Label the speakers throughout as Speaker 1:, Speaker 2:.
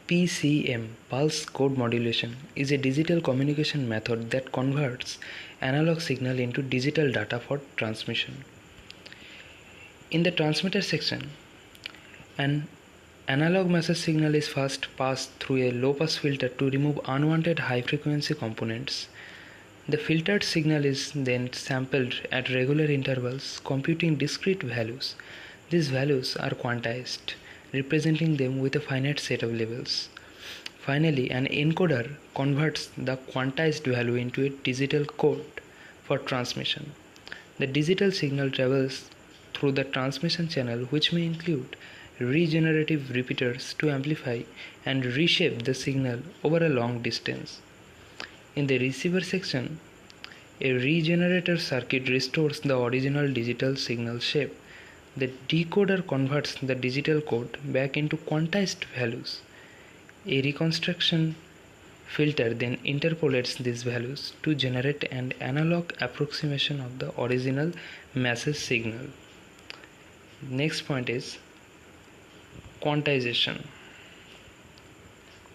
Speaker 1: PCM, pulse code modulation, is a digital communication method that converts analog signal into digital data for transmission. In the transmitter section, an analog message signal is first passed through a low-pass filter to remove unwanted high-frequency components. The filtered signal is then sampled at regular intervals, computing discrete values. These values are quantized, representing them with a finite set of labels. Finally, an encoder converts the quantized value into a digital code for transmission. The digital signal travels through the transmission channel, which may include regenerative repeaters to amplify and reshape the signal over a long distance. In the receiver section, a regenerator circuit restores the original digital signal shape. The decoder converts the digital code back into quantized values. A reconstruction filter then interpolates these values to generate an analog approximation of the original message signal. Next point is quantization.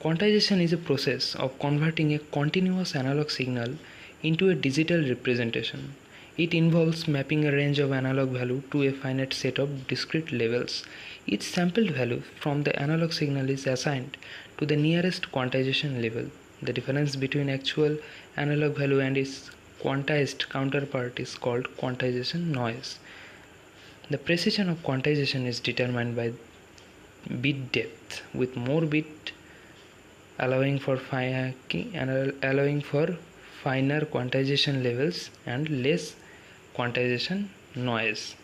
Speaker 1: Quantization is a process of converting a continuous analog signal into a digital representation. It involves mapping a range of analog value to a finite set of discrete labels. Each sampled value from the analog signal is assigned to the nearest quantization level. The difference between actual analog value and its quantized counterpart is called quantization noise. The precision of quantization is determined by bit depth, with more bit allowing for finer quantization levels and less quantization noise.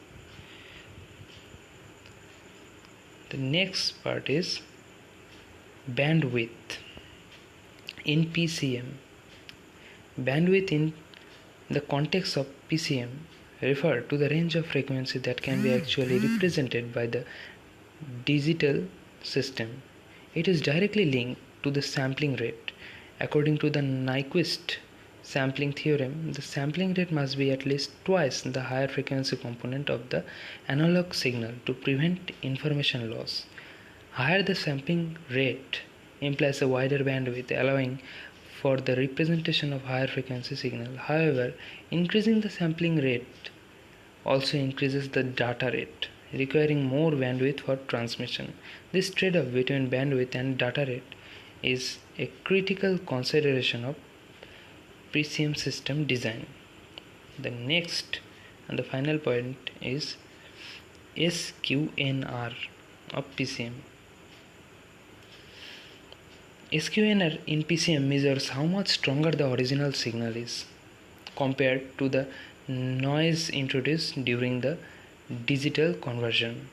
Speaker 1: The next part is bandwidth in PCM. Bandwidth in the context of PCM refer to the range of frequency that can be actually represented by the digital system. It is directly linked to the sampling rate. According to the Nyquist sampling theorem, the sampling rate must be at least twice the higher frequency component of the analog signal to prevent information loss. Higher the sampling rate implies a wider bandwidth, allowing for the representation of higher frequency signal. However, increasing the sampling rate also increases the data rate, requiring more bandwidth for transmission. This trade-off between bandwidth and data rate is a critical consideration of PCM system design. The next and the final point is SQNR of PCM. SQNR in PCM measures how much stronger the original signal is compared to the noise introduced during the digital conversion.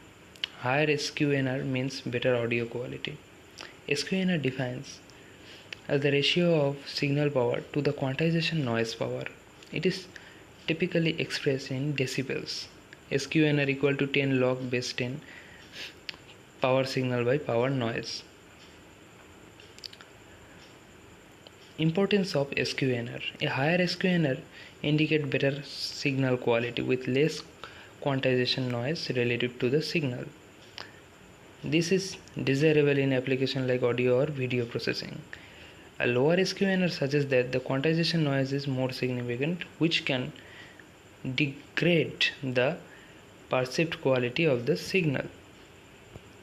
Speaker 1: Higher SQNR means better audio quality. SQNR defines as the ratio of signal power to the quantization noise power. It is typically expressed in decibels. SQNR equal to 10 log base 10 power signal by power noise. Importance of SQNR. A higher SQNR indicates better signal quality with less quantization noise relative to the signal. This is desirable in applications like audio or video processing. A lower SQNR suggests that the quantization noise is more significant, which can degrade the perceived quality of the signal.